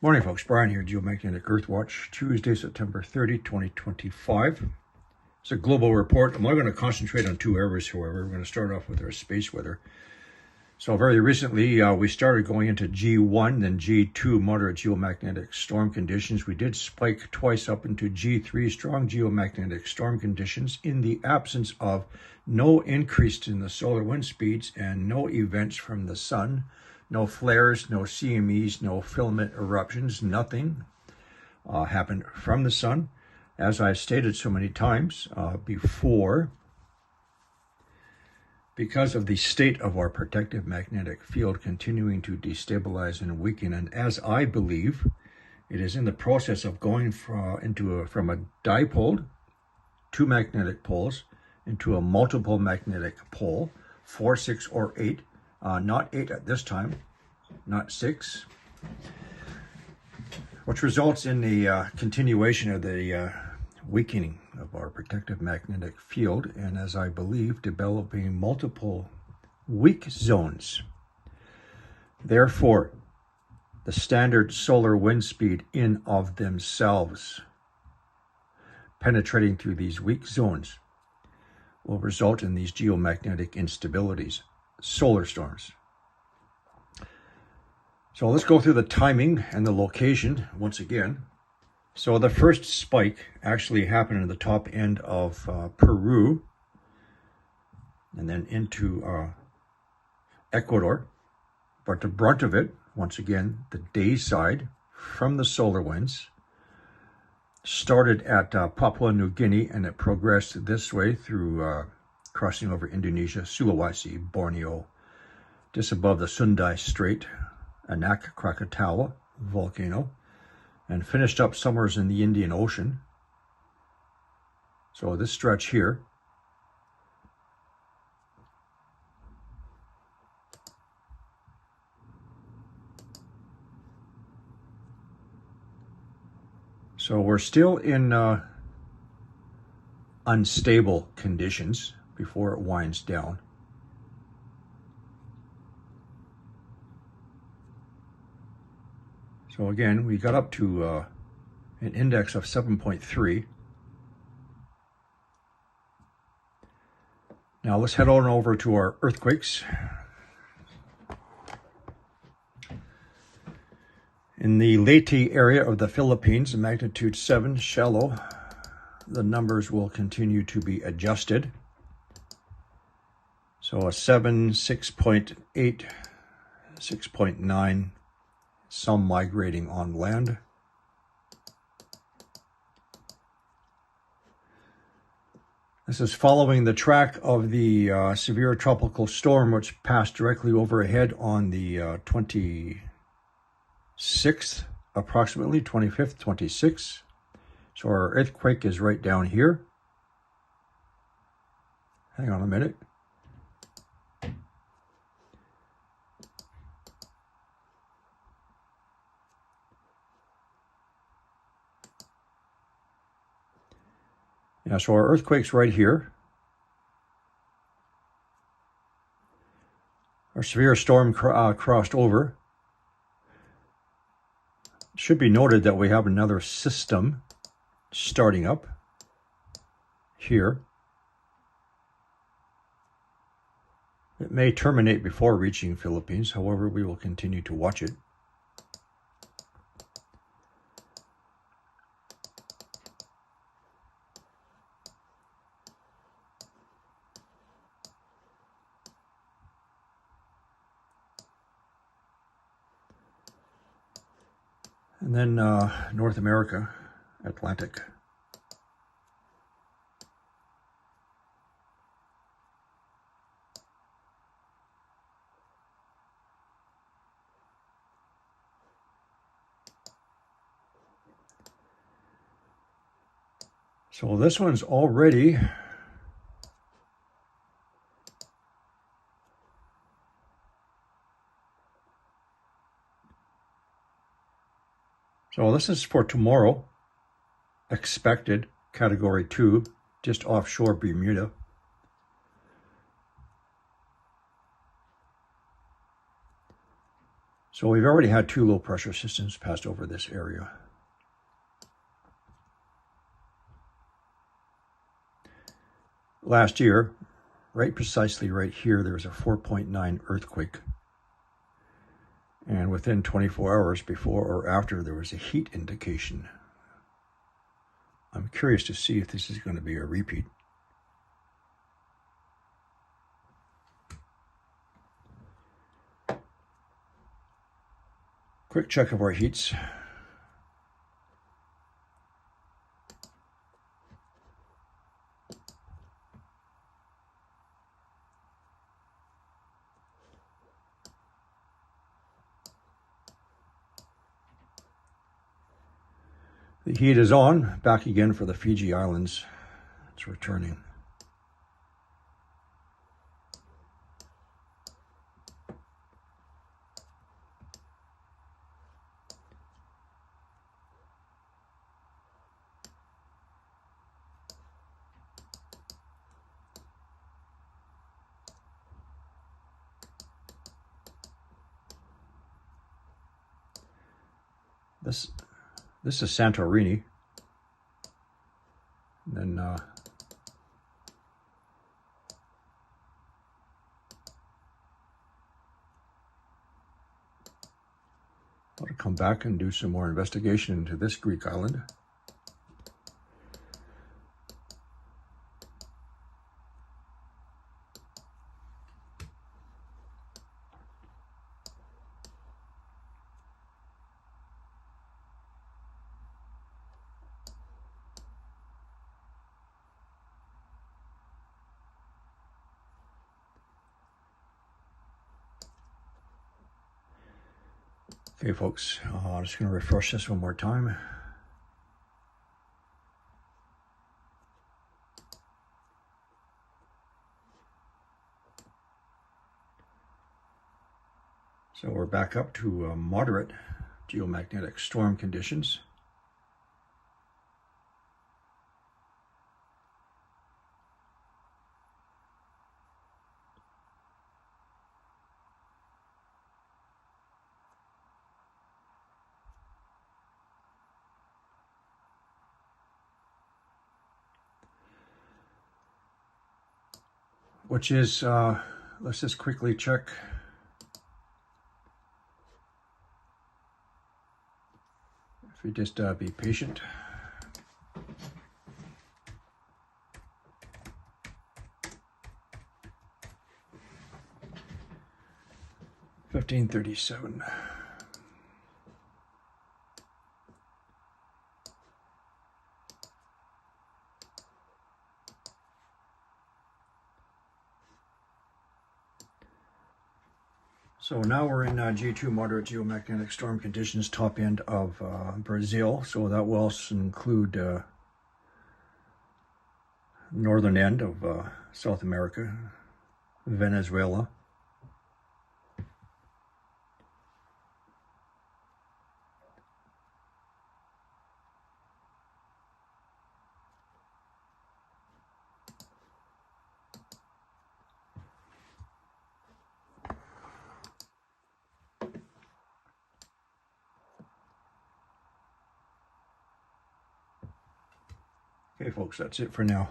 Morning, folks. Brian here, Geomagnetic Earthwatch, Tuesday, September 30, 2025. It's a global report. I'm only going to concentrate on two areas, however. We're going to start off with our space weather. So very recently, we started going into G1, then G2, moderate geomagnetic storm conditions. We did spike twice up into G3, strong geomagnetic storm conditions, in the absence of no increase in the solar wind speeds and no events from the sun. No flares, no CMEs, no filament eruptions, nothing happened from the sun. As I've stated so many times before, because of the state of our protective magnetic field continuing to destabilize and weaken, and as I believe, it is in the process of going from a dipole, two magnetic poles, into a multiple magnetic pole, 4, 6, or 8. Not 8 at this time, not 6, which results in the continuation of the weakening of our protective magnetic field, and as I believe, developing multiple weak zones. Therefore, the standard solar wind speed in of themselves, penetrating through these weak zones, will result in these geomagnetic instabilities, solar storms. So let's go through the timing and the location once again. So the first spike actually happened in the top end of Peru and then into Ecuador. But the brunt of it, once again, the day side from the solar winds, started at Papua New Guinea, and it progressed this way through crossing over Indonesia, Sulawesi, Borneo, just above the Sundai Strait, Anak Krakatau volcano, and finished up somewhere in the Indian Ocean. So this stretch here so we're still in unstable conditions before it winds down. So again, we got up to an index of 7.3. Now let's head on over to our earthquakes. In the Leyte area of the Philippines, magnitude 7, shallow, the numbers will continue to be adjusted. So a 7, 6.8, 6.9, some migrating on land. This is following the track of the severe tropical storm, which passed directly overhead on the 26th, approximately 25th, 26th. So our earthquake is right down here. Hang on a minute. Yeah, so our earthquake's right here. Our severe storm crossed over. It should be noted that we have another system starting up here. It may terminate before reaching Philippines, however, we will continue to watch it. And then North America, Atlantic. So this one's already So this is for tomorrow, expected category 2, just offshore Bermuda. So we've already had 2 low pressure systems pass over this area. Last year, right precisely right here, there was a 4.9 earthquake. And within 24 hours before or after, there was a heat indication. I'm curious to see if this is going to be a repeat. Quick check of our heats. The heat is on, back again for the Fiji Islands. It's returning. This is Santorini. And then I'll come back and do some more investigation into this Greek island. Okay, folks, I'm just going to refresh this one more time. So we're back up to moderate geomagnetic storm conditions. Which is, let's just quickly check. If you just be patient. $15.37. So now we're in G2 moderate geomagnetic storm conditions, top end of Brazil. So that will also include northern end of South America, Venezuela. Okay, folks, that's it for now.